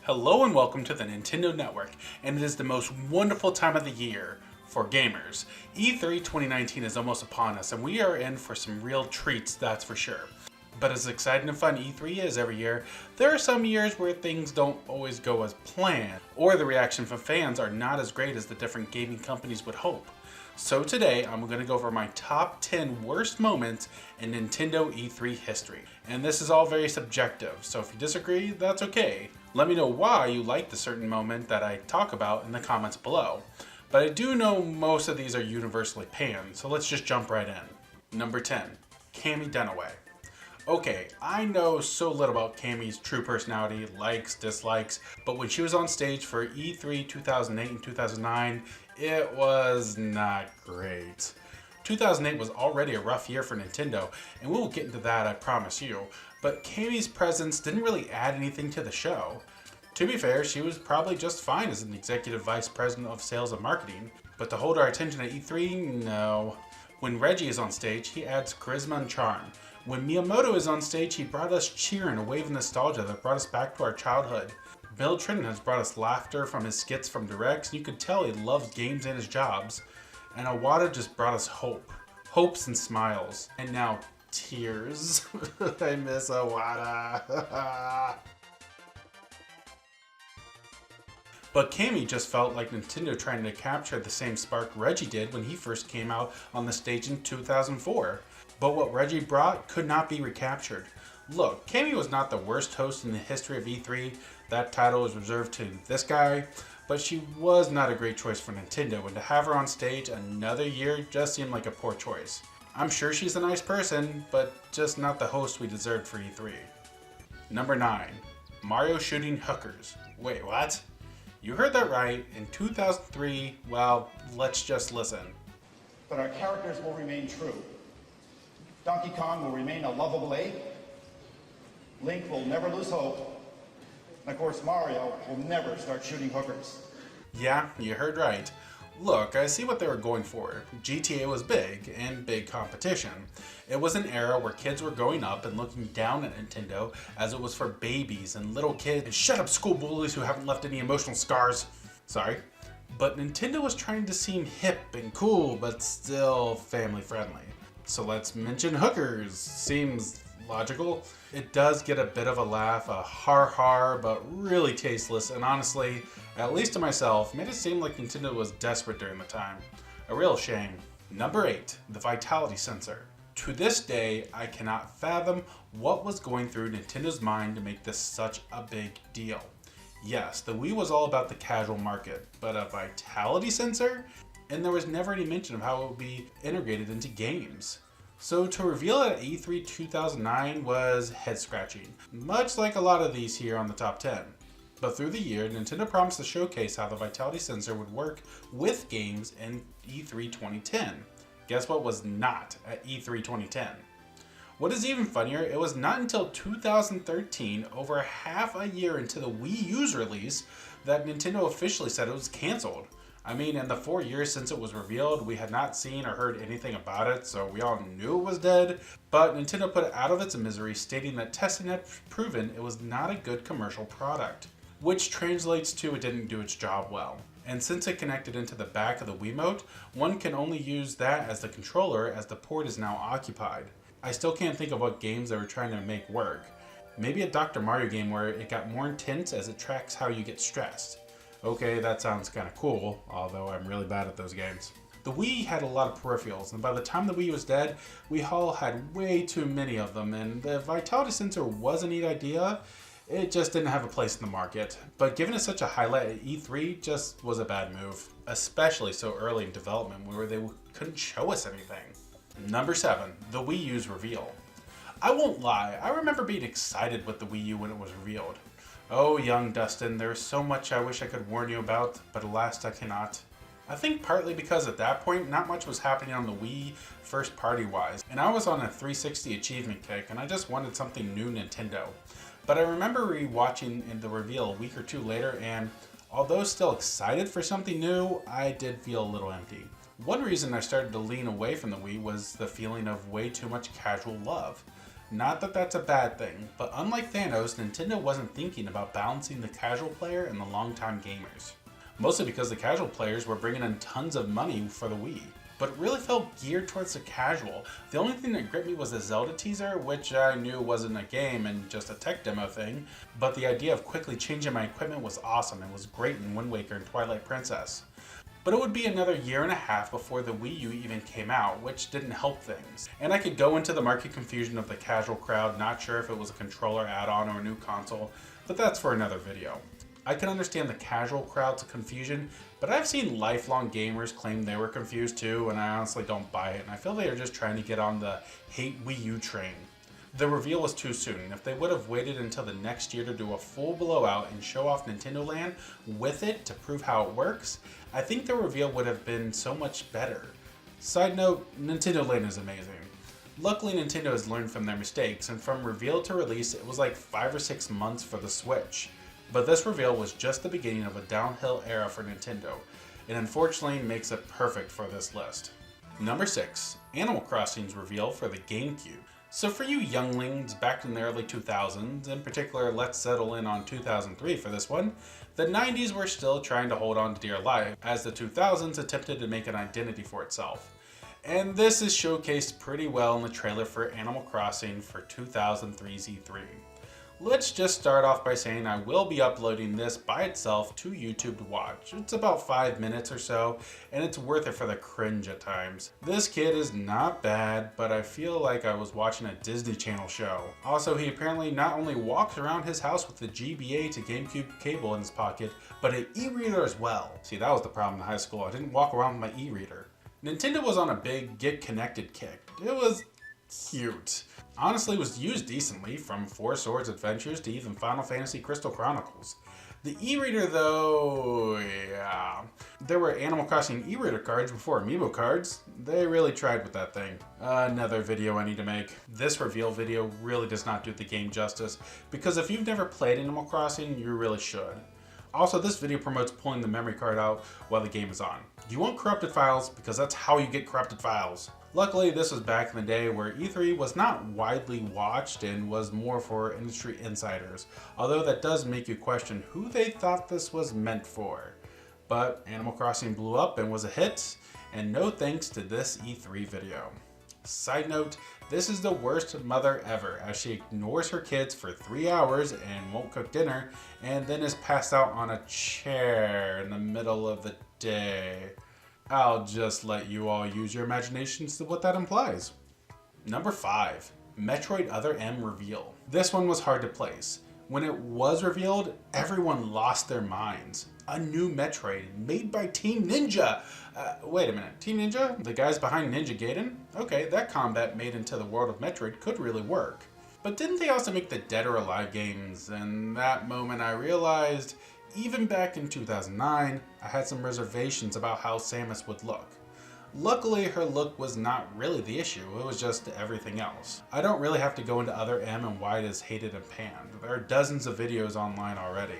Hello and welcome to the Nintendo Network, and it is the most wonderful time of the year for gamers. E3 2019 is almost upon us, and we are in for some real treats, that's for sure. But as exciting and fun E3 is every year, there are some years where things don't always go as planned, or the reaction from fans are not as great as the different gaming companies would hope. So today, I'm going to go over my top 10 worst moments in Nintendo E3 history. And this is all very subjective, so if you disagree, that's okay. Let me know why you like the certain moment that I talk about in the comments below. But I do know most of these are universally panned, so let's just jump right in. Number 10, Cammy Dunaway. Okay, I know so little about Cammy's true personality, likes, dislikes, but when she was on stage for E3 2008 and 2009, it was not great. 2008 was already a rough year for Nintendo, and we will get into that, I promise you, but Cammy's presence didn't really add anything to the show. To be fair, she was probably just fine as an executive vice president of sales and marketing, but to hold our attention at E3, no. When Reggie is on stage, he adds charisma and charm. When Miyamoto is on stage, he brought us cheer and a wave of nostalgia that brought us back to our childhood. Bill Trinen has brought us laughter from his skits from directs, and you could tell he loves games and his jobs. And Iwata just brought us hope. Hopes and smiles. And now, tears. I miss Iwata. But Cammy just felt like Nintendo trying to capture the same spark Reggie did when he first came out on the stage in 2004. But what Reggie brought could not be recaptured. Look, Cammy was not the worst host in the history of E3. That title is reserved to this guy. But she was not a great choice for Nintendo, and to have her on stage another year just seemed like a poor choice. I'm sure she's a nice person, but just not the host we deserved for E3. Number 9. Mario shooting hookers. Wait, what? You heard that right. In 2003, well, let's just listen. But our characters will remain true. Donkey Kong will remain a lovable ape. Link will never lose hope. And of course, Mario will never start shooting hookers. Yeah, you heard right. Look, I see what they were going for. GTA was big, and big competition. It was an era where kids were growing up and looking down at Nintendo as it was for babies and little kids. And shut up, school bullies who haven't left any emotional scars. Sorry. But Nintendo was trying to seem hip and cool, but still family friendly. So let's mention hookers. Seems logical. It does get a bit of a laugh, a har, but really tasteless, and honestly, at least to myself, made it seem like Nintendo was desperate during the time. A real shame. Number 8, the Vitality Sensor. To this day, I cannot fathom what was going through Nintendo's mind to make this such a big deal. Yes, the Wii was all about the casual market, but a Vitality Sensor? And there was never any mention of how it would be integrated into games. So to reveal it at E3 2009 was head-scratching, much like a lot of these here on the top 10. But through the year, Nintendo promised to showcase how the Vitality Sensor would work with games in E3 2010. Guess what was not at E3 2010? What is even funnier, it was not until 2013, over half a year into the Wii U's release, that Nintendo officially said it was cancelled. I mean, in the 4 years since it was revealed, we had not seen or heard anything about it, so we all knew it was dead. But Nintendo put it out of its misery, stating that testing had proven it was not a good commercial product, which translates to it didn't do its job well. And since it connected into the back of the Wiimote, one can only use that as the controller as the port is now occupied. I still can't think of what games they were trying to make work. Maybe a Dr. Mario game where it got more intense as it tracks how you get stressed. Okay, that sounds kind of cool, although I'm really bad at those games. The Wii had a lot of peripherals, and by the time the Wii was dead, we all had way too many of them, and the Vitality Sensor was a neat idea, it just didn't have a place in the market. But giving it such a highlight at E3 just was a bad move, especially so early in development where they couldn't show us anything. Number 7, the Wii U's reveal. I won't lie, I remember being excited with the Wii U when it was revealed. Oh, young Dustin, there is so much I wish I could warn you about, but alas I cannot. I think partly because at that point, not much was happening on the Wii first party wise, and I was on a 360 achievement kick, and I just wanted something new Nintendo. But I remember rewatching the reveal a week or two later, and although still excited for something new, I did feel a little empty. One reason I started to lean away from the Wii was the feeling of way too much casual love. Not that that's a bad thing, but unlike Thanos, Nintendo wasn't thinking about balancing the casual player and the longtime gamers. Mostly because the casual players were bringing in tons of money for the Wii, but it really felt geared towards the casual. The only thing that gripped me was the Zelda teaser, which I knew wasn't a game and just a tech demo thing, but the idea of quickly changing my equipment was awesome and was great in Wind Waker and Twilight Princess. But it would be another year and a half before the Wii U even came out, which didn't help things. And I could go into the market confusion of the casual crowd, not sure if it was a controller add-on or a new console, but that's for another video. I can understand the casual crowd's confusion, but I've seen lifelong gamers claim they were confused too, and I honestly don't buy it, and I feel they are just trying to get on the hate Wii U train. The reveal was too soon. If they would have waited until the next year to do a full blowout and show off Nintendo Land with it to prove how it works, I think the reveal would have been so much better. Side note, Nintendo Land is amazing. Luckily, Nintendo has learned from their mistakes, and from reveal to release, it was like 5 or 6 months for the Switch. But this reveal was just the beginning of a downhill era for Nintendo. It unfortunately makes it perfect for this list. Number 6, Animal Crossing's reveal for the GameCube. So for you younglings back in the early 2000s, in particular let's settle in on 2003 for this one, the 90s were still trying to hold on to dear life as the 2000s attempted to make an identity for itself. And this is showcased pretty well in the trailer for Animal Crossing for 2003's E3. Let's just start off by saying I will be uploading this by itself to YouTube to watch. It's about 5 minutes or so, and it's worth it for the cringe at times. This kid is not bad, but I feel like I was watching a Disney Channel show. Also, he apparently not only walks around his house with the GBA to GameCube cable in his pocket, but an e-reader as well. See, that was the problem in high school. I didn't walk around with my e-reader. Nintendo was on a big get connected kick. It was cute. Honestly, was used decently, from Four Swords Adventures to even Final Fantasy Crystal Chronicles. The e-reader though, yeah. There were Animal Crossing e-reader cards before Amiibo cards. They really tried with that thing. Another video I need to make. This reveal video really does not do the game justice, because if you've never played Animal Crossing, you really should. Also, this video promotes pulling the memory card out while the game is on. You want corrupted files, because that's how you get corrupted files. Luckily, this was back in the day where E3 was not widely watched and was more for industry insiders, although that does make you question who they thought this was meant for. But Animal Crossing blew up and was a hit, and no thanks to this E3 video. Side note, this is the worst mother ever, as she ignores her kids for 3 hours and won't cook dinner, and then is passed out on a chair in the middle of the day. I'll just let you all use your imaginations to what that implies. Number 5, Metroid Other M reveal. This one was hard to place. When it was revealed, everyone lost their minds. A new Metroid made by Team Ninja. Wait a minute, Team Ninja? The guys behind Ninja Gaiden? Okay, that combat made into the world of Metroid could really work. But didn't they also make the Dead or Alive games? And that moment I realized, even back in 2009, I had some reservations about how Samus would look. Luckily, her look was not really the issue, it was just everything else. I don't really have to go into Other M and why it is hated and panned. There are dozens of videos online already.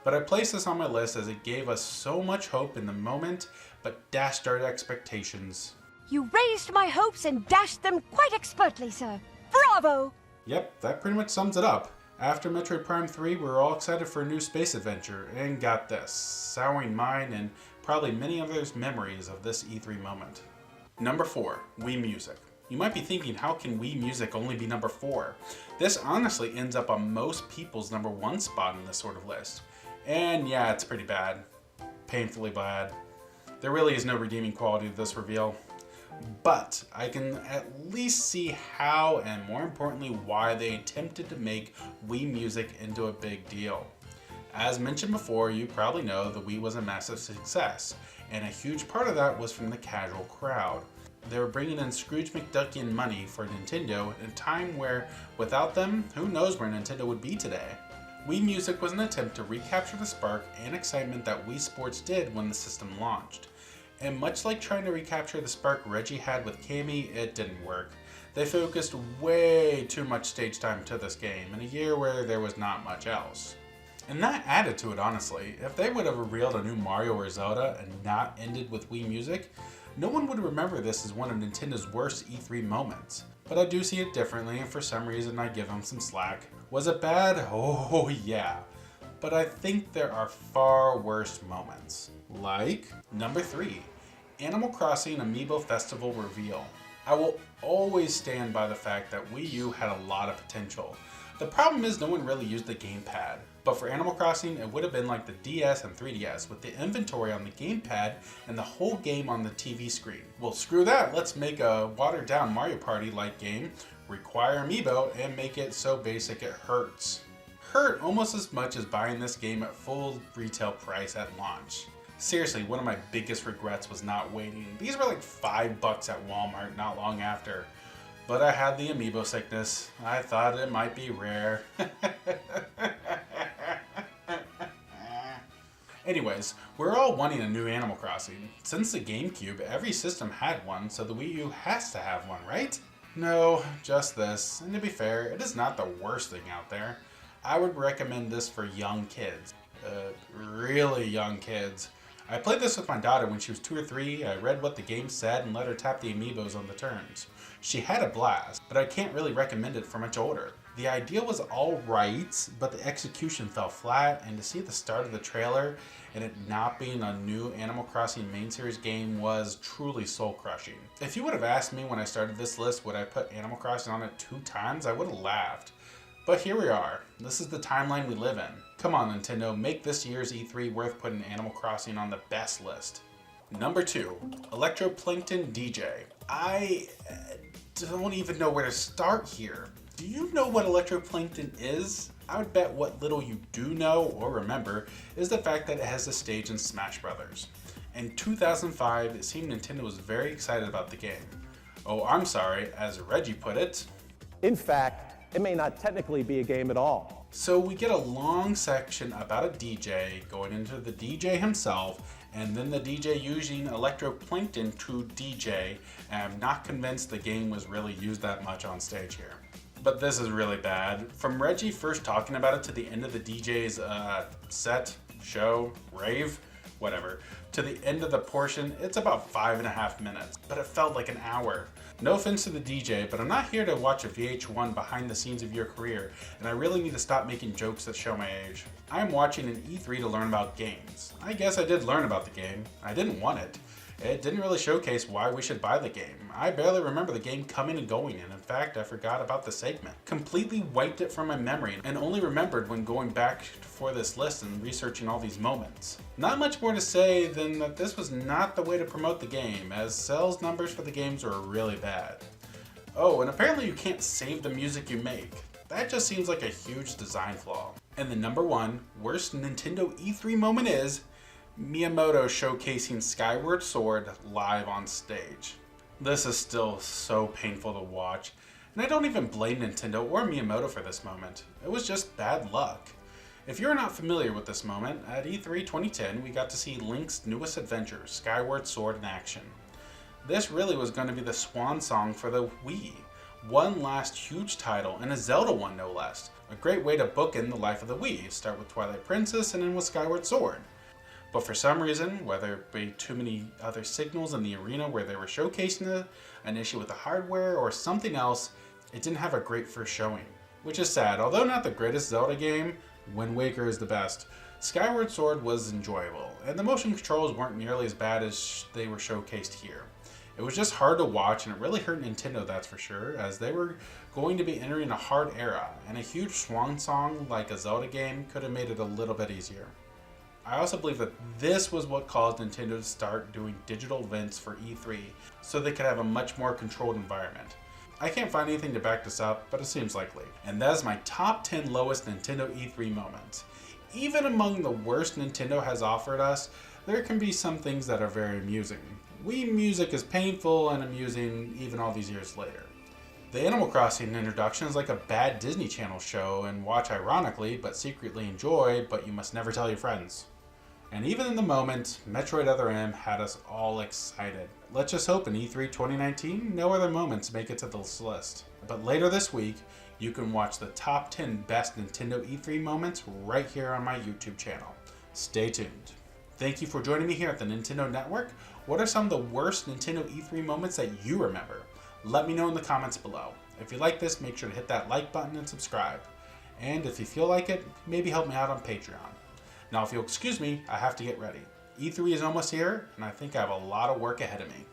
But I placed this on my list as it gave us so much hope in the moment, but dashed our expectations. You raised my hopes and dashed them quite expertly, sir. Bravo! Yep, that pretty much sums it up. After Metroid Prime 3, we were all excited for a new space adventure, and got this, souring mine and probably many others' memories of this E3 moment. Number 4, Wii Music. You might be thinking, how can Wii Music only be number 4? This honestly ends up on most people's number 1 spot in this sort of list. And yeah, it's pretty bad. Painfully bad. There really is no redeeming quality to this reveal. But I can at least see how, and more importantly why, they attempted to make Wii Music into a big deal. As mentioned before, you probably know the Wii was a massive success, and a huge part of that was from the casual crowd. They were bringing in Scrooge McDuckian money for Nintendo in a time where, without them, who knows where Nintendo would be today. Wii Music was an attempt to recapture the spark and excitement that Wii Sports did when the system launched. And much like trying to recapture the spark Reggie had with Cammy, it didn't work. They focused way too much stage time to this game in a year where there was not much else. And that added to it, honestly. If they would have revealed a new Mario or Zelda and not ended with Wii Music, no one would remember this as one of Nintendo's worst E3 moments. but I do see it differently, and for some reason I give him some slack. Was it bad? Oh yeah. But I think there are far worse moments. Like number 3, Animal Crossing Amiibo Festival reveal. I will always stand by the fact that Wii U had a lot of potential. The problem is no one really used the gamepad. But for Animal Crossing, it would have been like the DS and 3DS with the inventory on the gamepad and the whole game on the TV screen. Well, screw that. Let's make a watered down Mario Party-like game, require Amiibo, and make it so basic it hurts. Hurt almost as much as buying this game at full retail price at launch. Seriously, one of my biggest regrets was not waiting. These were like $5 at Walmart not long after. But I had the Amiibo sickness. I thought it might be rare. Anyways, we're all wanting a new Animal Crossing. Since the GameCube, every system had one, so the Wii U has to have one, right? No, just this. And to be fair, it is not the worst thing out there. I would recommend this for young kids. Really young kids. I played this with my daughter when she was 2 or 3. I read what the game said and let her tap the Amiibos on the turns. She had a blast, but I can't really recommend it for much older. The idea was alright, but the execution fell flat, and to see the start of the trailer and it not being a new Animal Crossing main series game was truly soul-crushing. If you would have asked me when I started this list would I put Animal Crossing on it 2 times, I would have laughed. But here we are. This is the timeline we live in. Come on, Nintendo, make this year's E3 worth putting Animal Crossing on the best list. Number 2, Electroplated DJ. I don't even know where to start here. Do you know what Electroplated is? I would bet what little you do know or remember is the fact that it has a stage in Smash Brothers. In 2005, it seemed Nintendo was very excited about the game. Oh, I'm sorry, as Reggie put it. In fact, it may not technically be a game at all. So we get a long section about a DJ going into the DJ himself, and then the DJ using Electroplated to DJ, and I'm not convinced the game was really used that much on stage here. But this is really bad. From Reggie first talking about it to the end of the DJ's set, show, rave, whatever, to the end of the portion, it's about 5.5 minutes, but it felt like an hour. No offense to the DJ, but I'm not here to watch a VH1 behind the scenes of your career, and I really need to stop making jokes that show my age. I'm watching an E3 to learn about games. I guess I did learn about the game. I didn't want it. It didn't really showcase why we should buy the game. I barely remember the game coming and going, and in fact, I forgot about the segment. Completely wiped it from my memory, and only remembered when going back for this list and researching all these moments. Not much more to say than that this was not the way to promote the game, as sales numbers for the games were really bad. Oh, and apparently you can't save the music you make. That just seems like a huge design flaw. And the number 1 worst Nintendo E3 moment is Miyamoto showcasing Skyward Sword live on stage. This is still so painful to watch, and I don't even blame Nintendo or Miyamoto for this moment. It was just bad luck. If you're not familiar with this moment, at E3 2010 we got to see Link's newest adventure, Skyward Sword in action. This really was going to be the swan song for the Wii. One last huge title, and a Zelda one no less. A great way to bookend the life of the Wii. Start with Twilight Princess and end with Skyward Sword. But for some reason, whether it be too many other signals in the arena where they were showcasing it, an issue with the hardware, or something else, it didn't have a great first showing. Which is sad. Although not the greatest Zelda game, Wind Waker is the best. Skyward Sword was enjoyable, and the motion controls weren't nearly as bad as they were showcased here. It was just hard to watch, and it really hurt Nintendo, that's for sure, as they were going to be entering a hard era, and a huge swan song like a Zelda game could have made it a little bit easier. I also believe that this was what caused Nintendo to start doing digital events for E3, so they could have a much more controlled environment. I can't find anything to back this up, but it seems likely. And that is my top 10 lowest Nintendo E3 moments. Even among the worst Nintendo has offered us, there can be some things that are very amusing. Wii music is painful and amusing even all these years later. The Animal Crossing introduction is like a bad Disney Channel show and watch ironically, but secretly enjoy, but you must never tell your friends. And even in the moment, Metroid Other M had us all excited. Let's just hope in E3 2019, no other moments make it to this list. But later this week, you can watch the top 10 best Nintendo E3 moments right here on my YouTube channel. Stay tuned. Thank you for joining me here at the Nintendo Network. What are some of the worst Nintendo E3 moments that you remember? Let me know in the comments below. If you like this, make sure to hit that like button and subscribe. And if you feel like it, maybe help me out on Patreon. Now if you'll excuse me, I have to get ready. E3 is almost here, and I think I have a lot of work ahead of me.